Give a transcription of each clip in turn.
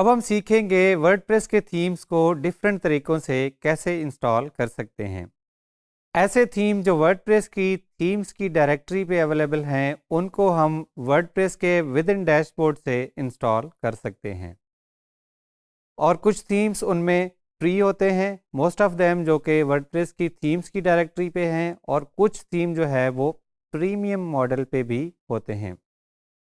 अब हम सीखेंगे वर्डप्रेस के थीम्स को डिफरेंट तरीक़ों से कैसे इंस्टॉल कर सकते हैं। ऐसे थीम जो वर्डप्रेस की थीम्स की डायरेक्टरी पे अवेलेबल हैं, उनको हम वर्डप्रेस के विद इन डैशबोर्ड से इंस्टॉल कर सकते हैं। और कुछ थीम्स उनमें फ्री होते हैं, मोस्ट ऑफ देम जो कि वर्डप्रेस की थीम्स की डायरेक्टरी पे हैं, और कुछ थीम जो है वो प्रीमियम मॉडल पे भी होते हैं।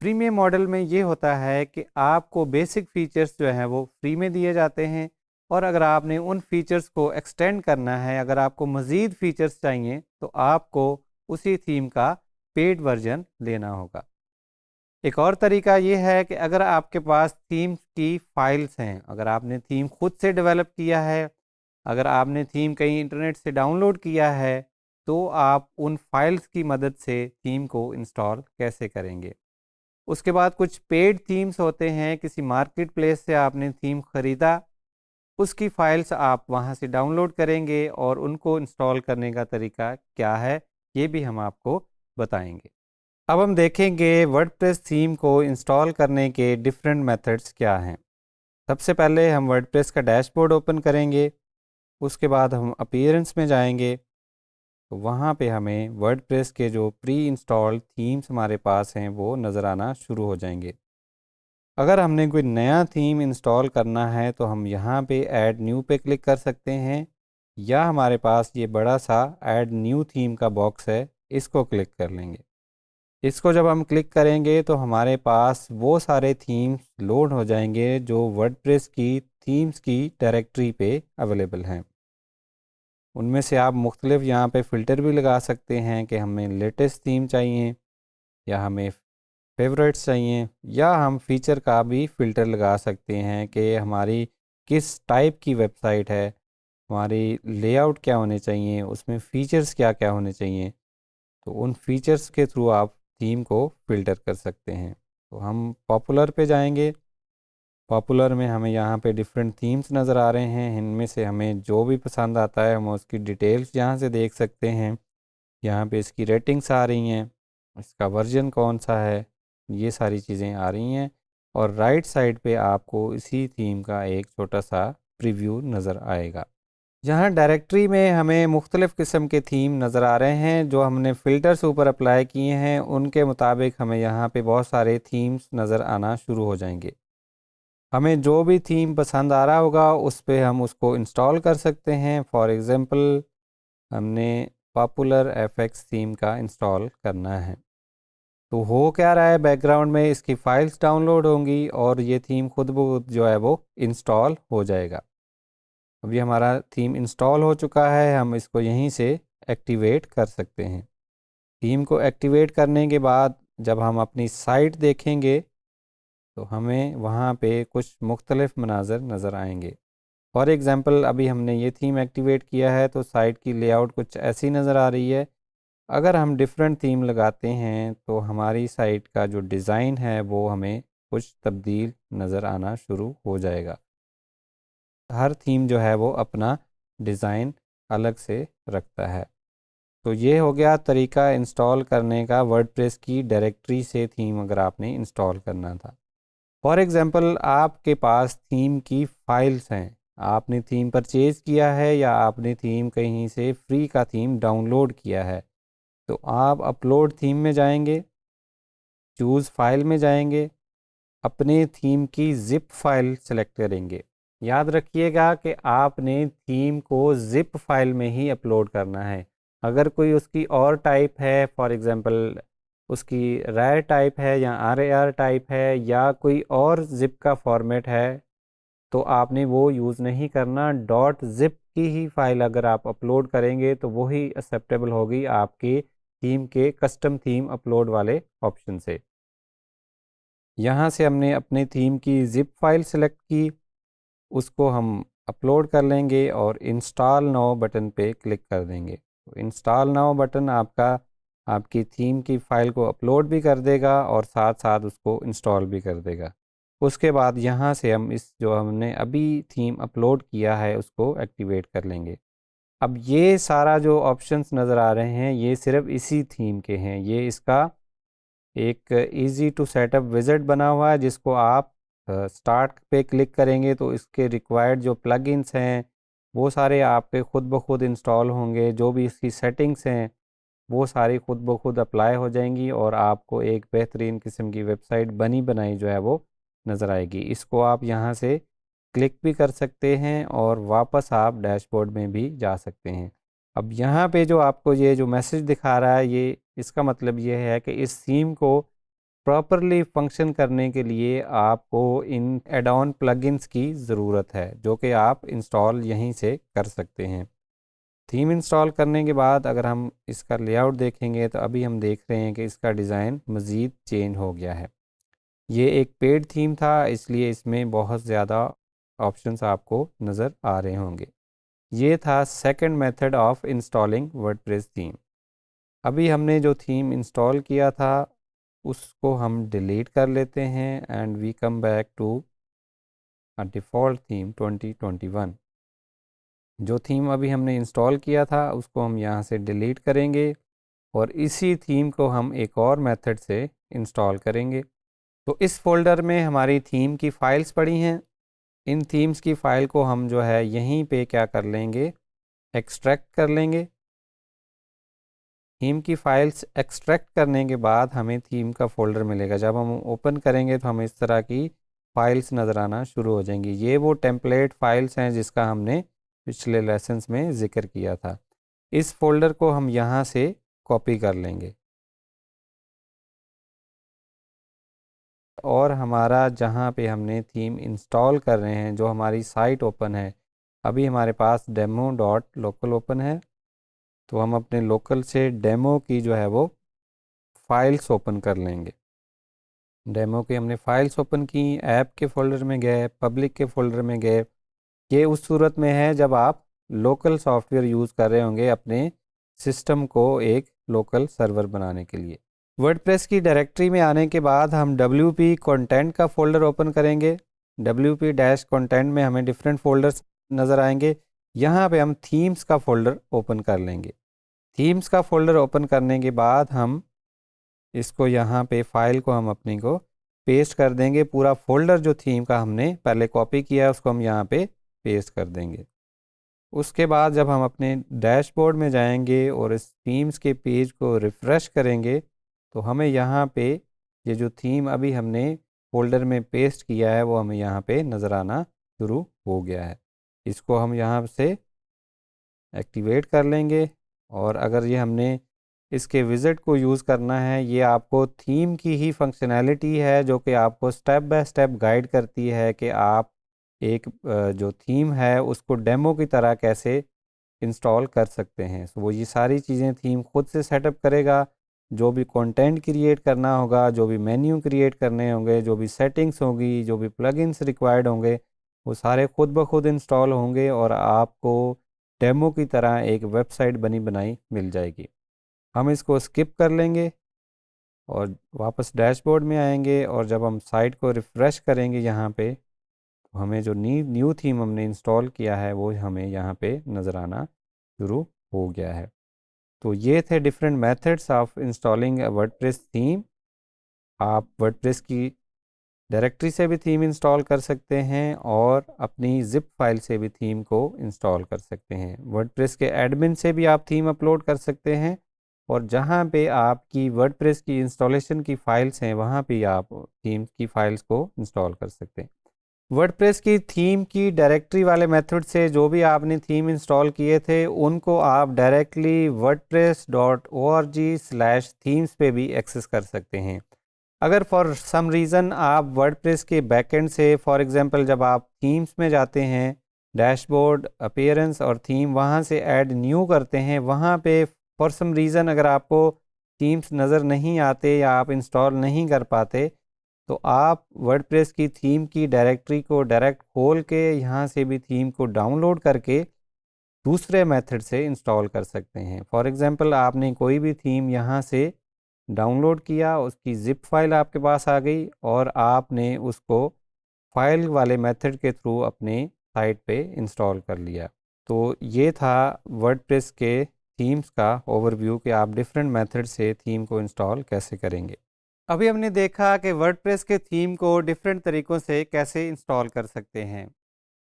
प्रीमियम मॉडल में ये होता है कि आपको बेसिक फीचर्स जो हैं वो फ्री में दिए जाते हैं, और अगर आपने उन फीचर्स को एक्सटेंड करना है, अगर आपको मज़ीद फीचर्स चाहिए, तो आपको उसी थीम का पेड वर्जन लेना होगा। एक और तरीका ये है कि अगर आपके पास थीम की फाइल्स हैं, अगर आपने थीम खुद से डेवलप किया है, अगर आपने थीम कहीं इंटरनेट से डाउनलोड किया है, तो आप उन फाइल्स की मदद से थीम को इंस्टॉल कैसे करेंगे। उसके बाद कुछ पेड थीम्स होते हैं, किसी मार्केट प्लेस से आपने थीम ख़रीदा, उसकी फ़ाइल्स आप वहाँ से डाउनलोड करेंगे, और उनको इंस्टॉल करने का तरीका क्या है, ये भी हम आपको बताएंगे। अब हम देखेंगे वर्डप्रेस थीम को इंस्टॉल करने के डिफरेंट मेथड्स क्या हैं। सबसे पहले हम वर्डप्रेस का डैशबोर्ड ओपन करेंगे, उसके बाद हम अपीयरेंस में जाएंगे, तो वहाँ पे हमें वर्डप्रेस के जो प्री इंस्टॉल्ड थीम्स हमारे पास हैं वो नज़र आना शुरू हो जाएंगे। अगर हमने कोई नया थीम इंस्टॉल करना है तो हम यहाँ पे ऐड न्यू पे क्लिक कर सकते हैं, या हमारे पास ये बड़ा सा ऐड न्यू थीम का बॉक्स है, इसको क्लिक कर लेंगे। इसको जब हम क्लिक करेंगे तो हमारे पास वो सारे थीम्स लोड हो जाएंगे जो वर्डप्रेस की थीम्स की डायरेक्टरी पे अवेलेबल हैं। उनमें से आप मुख्तलिफ यहाँ पे फ़िल्टर भी लगा सकते हैं कि हमें लेटेस्ट थीम चाहिए, या हमें फेवरेट्स चाहिए, या हम फीचर का भी फ़िल्टर लगा सकते हैं कि हमारी किस टाइप की वेबसाइट है, हमारी लेआउट क्या होने चाहिए, उसमें फ़ीचर्स क्या क्या होने चाहिए। तो उन फीचर्स के थ्रू आप थीम को फ़िल्टर कर सकते हैं। तो हम पॉपुलर पे जाएंगे, पॉपुलर में हमें यहाँ पे डिफरेंट थीम्स नज़र आ रहे हैं, इनमें से हमें जो भी पसंद आता है हम उसकी डिटेल्स यहाँ से देख सकते हैं। यहाँ पे इसकी रेटिंग्स आ रही हैं, इसका वर्जन कौन सा है, ये सारी चीज़ें आ रही हैं। और राइट साइड पे आपको इसी थीम का एक छोटा सा प्रीव्यू नज़र आएगा। यहाँ डायरेक्टरी में हमें मुख्तलिफ़ किस्म के थीम नज़र आ रहे हैं, जो हमने फ़िल्टर्स ऊपर अप्लाई किए हैं उनके मुताबिक हमें यहाँ पे बहुत सारे थीम्स नज़र आना शुरू हो जाएंगे। हमें जो भी थीम पसंद आ रहा होगा उस पे हम उसको इंस्टॉल कर सकते हैं। फॉर एग्ज़ाम्पल हमने पॉपुलर एफएक्स थीम का इंस्टॉल करना है, तो हो क्या रहा है, बैकग्राउंड में इसकी फ़ाइल्स डाउनलोड होंगी और ये थीम खुद ब खुद जो है वो इंस्टॉल हो जाएगा। अभी हमारा थीम इंस्टॉल हो चुका है, हम इसको यहीं से एक्टिवेट कर सकते हैं। थीम को एक्टिवेट करने के बाद जब हम अपनी साइट देखेंगे तो हमें वहाँ पे कुछ मुख्तलिफ़ मनाज़र नज़र आएंगे। फॉर एग्ज़ाम्पल अभी हमने ये थीम एक्टिवेट किया है तो साइट की लेआउट कुछ ऐसी नज़र आ रही है। अगर हम डिफरेंट थीम लगाते हैं तो हमारी साइट का जो डिज़ाइन है वो हमें कुछ तब्दील नज़र आना शुरू हो जाएगा। हर थीम जो है वो अपना डिज़ाइन अलग से रखता है। तो ये हो गया तरीका इंस्टॉल करने का वर्डप्रेस की डायरेक्टरी से थीम अगर आपने इंस्टॉल करना था। फॉर एग्ज़ाम्पल आपके पास थीम की फ़ाइल्स हैं, आपने थीम परचेज़ किया है या आपने थीम कहीं से फ्री का थीम डाउनलोड किया है, तो आप अपलोड थीम में जाएंगे, चूज़ फाइल में जाएंगे, अपने थीम की ज़िप फाइल सेलेक्ट करेंगे। याद रखिएगा कि आपने थीम को ज़िप फाइल में ही अपलोड करना है। अगर कोई उसकी और टाइप है, फॉर एग्ज़ाम्पल उसकी रैर टाइप है या RAR टाइप है या कोई और ज़िप का फॉर्मेट है, तो आपने वो यूज़ नहीं करना। डॉट ज़िप की ही फ़ाइल अगर आप अपलोड करेंगे तो वही एक्सेप्टेबल होगी आपकी थीम के कस्टम थीम अपलोड वाले ऑप्शन से। यहाँ से हमने अपने थीम की ज़िप फाइल सेलेक्ट की, उसको हम अपलोड कर लेंगे और इंस्टॉल नाउ बटन पे क्लिक कर देंगे। तो इंस्टॉल नाउ बटन आपकी थीम की फ़ाइल को अपलोड भी कर देगा और साथ साथ उसको इंस्टॉल भी कर देगा। उसके बाद यहाँ से हम इस जो हमने अभी थीम अपलोड किया है उसको एक्टिवेट कर लेंगे। अब ये सारा जो ऑप्शंस नज़र आ रहे हैं ये सिर्फ़ इसी थीम के हैं। ये इसका एक ईज़ी टू सेटअप विज़िट बना हुआ है जिसको आप स्टार्ट पे क्लिक करेंगे तो इसके रिक्वायर्ड जो प्लगइन्स हैं वो सारे आपके खुद ब खुद इंस्टॉल होंगे। जो भी इसकी सेटिंग्स हैं वो सारी खुद ब खुद अप्लाई हो जाएंगी और आपको एक बेहतरीन किस्म की वेबसाइट बनी बनाई जो है वो नज़र आएगी। इसको आप यहाँ से क्लिक भी कर सकते हैं और वापस आप डैशबोर्ड में भी जा सकते हैं। अब यहाँ पे जो आपको ये जो मैसेज दिखा रहा है, ये इसका मतलब ये है कि इस थीम को प्रॉपरली फंक्शन करने के लिए आपको इन एड ऑन प्लगइन्स की ज़रूरत है, जो कि आप इंस्टॉल यहीं से कर सकते हैं। थीम इंस्टॉल करने के बाद अगर हम इसका लेआउट देखेंगे तो अभी हम देख रहे हैं कि इसका डिज़ाइन मज़ीद चेंज हो गया है। ये एक पेड थीम था, इसलिए इसमें बहुत ज़्यादा ऑप्शंस आपको नज़र आ रहे होंगे। ये था second method of installing WordPress theme. अभी हमने जो थीम इंस्टॉल किया था उसको हम डिलीट कर लेते हैं and we come back to a default theme 2021। जो थीम अभी हमने इंस्टॉल किया था उसको हम यहाँ से डिलीट करेंगे और इसी थीम को हम एक और मेथड से इंस्टॉल करेंगे। तो इस फोल्डर में हमारी थीम की फ़ाइल्स पड़ी हैं। इन थीम्स की फ़ाइल को हम जो है यहीं पे क्या कर लेंगे, एक्सट्रैक्ट कर लेंगे। थीम की फ़ाइल्स एक्सट्रैक्ट करने के बाद हमें थीम का फ़ोल्डर मिलेगा। जब हम ओपन करेंगे तो हमें इस तरह की फ़ाइल्स नज़र आना शुरू हो जाएंगी। ये वो टेम्पलेट फ़ाइल्स हैं जिसका हमने पिछले लेसन्स में ज़िक्र किया था। इस फोल्डर को हम यहाँ से कॉपी कर लेंगे और हमारा जहाँ पे हमने थीम इंस्टॉल कर रहे हैं, जो हमारी साइट ओपन है, अभी हमारे पास डेमो डॉट लोकल ओपन है, तो हम अपने लोकल से डेमो की जो है वो फाइल्स ओपन कर लेंगे। डेमो की हमने फाइल्स ओपन की, ऐप के फोल्डर में गए, पब्लिक के फोल्डर में गए। ये उस सूरत में है जब आप लोकल सॉफ्टवेयर यूज़ कर रहे होंगे अपने सिस्टम को एक लोकल सर्वर बनाने के लिए। वर्डप्रेस की डायरेक्टरी में आने के बाद हम WP कंटेंट का फ़ोल्डर ओपन करेंगे। WP डैश कंटेंट में हमें डिफरेंट फ़ोल्डर्स नज़र आएंगे। यहाँ पे हम थीम्स का फ़ोल्डर ओपन कर लेंगे। थीम्स का फ़ोल्डर ओपन करने के बाद हम इसको यहाँ पे फ़ाइल को हम अपनी को पेस्ट कर देंगे। पूरा फ़ोल्डर जो थीम का हमने पहले कॉपी किया है उसको हम यहाँ पे पेस्ट कर देंगे। उसके बाद जब हम अपने डैशबोर्ड में जाएंगे और इस थीम्स के पेज को रिफ़्रेश करेंगे तो हमें यहाँ पे ये जो थीम अभी हमने फ़ोल्डर में पेस्ट किया है वो हमें यहाँ पे नज़र आना शुरू हो गया है। इसको हम यहाँ से एक्टिवेट कर लेंगे और अगर ये हमने इसके विज़िट को यूज़ करना है, ये आपको थीम की ही फंक्शनैलिटी है जो कि आपको स्टेप बाय स्टेप गाइड करती है कि आप एक जो थीम है उसको डेमो की तरह कैसे इंस्टॉल कर सकते हैं। सो वो ये सारी चीज़ें थीम खुद से सेटअप करेगा। जो भी कंटेंट क्रिएट करना होगा, जो भी मेन्यू क्रिएट करने होंगे, जो भी सेटिंग्स होंगी, जो भी प्लगइन्स रिक्वायर्ड होंगे, वो सारे खुद ब खुद इंस्टॉल होंगे और आपको डेमो की तरह एक वेबसाइट बनी बनाई मिल जाएगी। हम इसको स्किप कर लेंगे और वापस डैशबोर्ड में आएंगे और जब हम साइट को रिफ़्रेश करेंगे यहाँ पे तो हमें जो न्यू थीम हमने इंस्टॉल किया है वो हमें यहाँ पे नज़र आना शुरू हो गया है। तो ये थे different methods of installing WordPress theme. आप वर्डप्रेस की डायरेक्टरी से भी थीम इंस्टॉल कर सकते हैं और अपनी ज़िप फाइल से भी थीम को इंस्टॉल कर सकते हैं। वर्डप्रेस के एडमिन से भी आप थीम अपलोड कर सकते हैं और जहाँ पे आपकी वर्डप्रेस की इंस्टॉलेशन की फ़ाइल्स हैं वहाँ पे आप थीम की फ़ाइल्स को इंस्टॉल कर सकते हैं। वर्डप्रेस की थीम की डायरेक्टरी वाले मेथड से जो भी आपने थीम इंस्टॉल किए थे उनको आप डायरेक्टली wordpress.org/themes पे भी एक्सेस कर सकते हैं। अगर फॉर सम रीज़न आप वर्डप्रेस के बैकएंड से फॉर एग्जांपल जब आप थीम्स में जाते हैं, डैशबोर्ड, अपीयरेंस और थीम वहाँ से ऐड न्यू करते हैं, वहाँ पे फॉर सम रीज़न अगर आपको थीम्स नज़र नहीं आते या आप इंस्टॉल नहीं कर पाते तो आप वर्डप्रेस की थीम की डायरेक्टरी को डायरेक्ट खोल के यहाँ से भी थीम को डाउनलोड करके दूसरे मेथड से इंस्टॉल कर सकते हैं। फॉर एग्जांपल आपने कोई भी थीम यहाँ से डाउनलोड किया, उसकी ज़िप फाइल आपके पास आ गई और आपने उसको फाइल वाले मेथड के थ्रू अपने साइट पे इंस्टॉल कर लिया। तो ये था वर्डप्रेस के थीम्स का ओवरव्यू कि आप डिफरेंट मेथड से थीम को इंस्टॉल कैसे करेंगे। अभी हमने देखा कि वर्डप्रेस के थीम को डिफरेंट तरीक़ों से कैसे इंस्टॉल कर सकते हैं।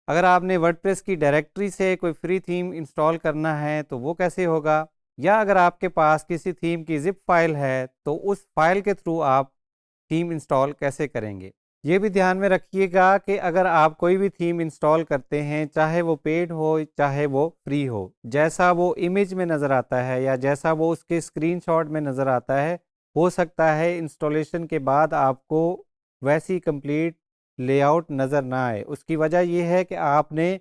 अगर आपने वर्डप्रेस की डायरेक्टरी से कोई फ्री थीम इंस्टॉल करना है तो वो कैसे होगा? या अगर आपके पास किसी थीम की ज़िप फ़ाइल है तो उस फ़ाइल के थ्रू आप थीम इंस्टॉल कैसे करेंगे? ये भी ध्यान में रखिएगा कि अगर आप कोई भी थीम इंस्टॉल करते हैं, चाहे वो पेड हो, चाहे वो फ्री हो, जैसा वो इमेज में नज़र आता है या जैसा वो उसके स्क्रीनशॉट में नज़र आता है, हो सकता है इंस्टॉलेशन के बाद आपको वैसी कंप्लीट लेआउट नज़र ना आए। उसकी वजह ये है कि आपने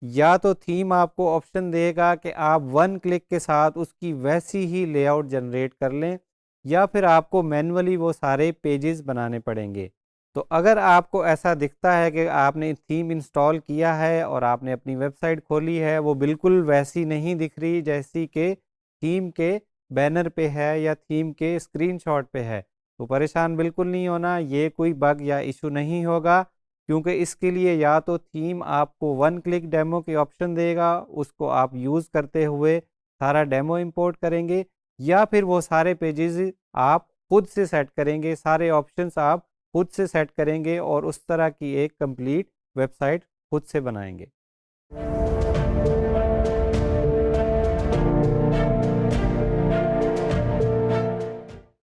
या तो थीम आपको ऑप्शन देगा कि आप वन क्लिक के साथ उसकी वैसी ही लेआउट जनरेट कर लें, या फिर आपको मैन्युअली वो सारे पेजेस बनाने पड़ेंगे। तो अगर आपको ऐसा दिखता है कि आपने थीम इंस्टॉल किया है और आपने अपनी वेबसाइट खोली है, वो बिल्कुल वैसी नहीं दिख रही जैसी कि थीम के बैनर पे है या थीम के स्क्रीनशॉट पे है, तो परेशान बिल्कुल नहीं होना, ये कोई बग या इशू नहीं होगा, क्योंकि इसके लिए या तो थीम आपको वन क्लिक डेमो के ऑप्शन देगा, उसको आप यूज़ करते हुए सारा डेमो इंपोर्ट करेंगे, या फिर वो सारे पेजेस आप खुद से सेट करेंगे, सारे ऑप्शंस आप खुद से सेट करेंगे और उस तरह की एक कंप्लीट वेबसाइट खुद से बनाएँगे।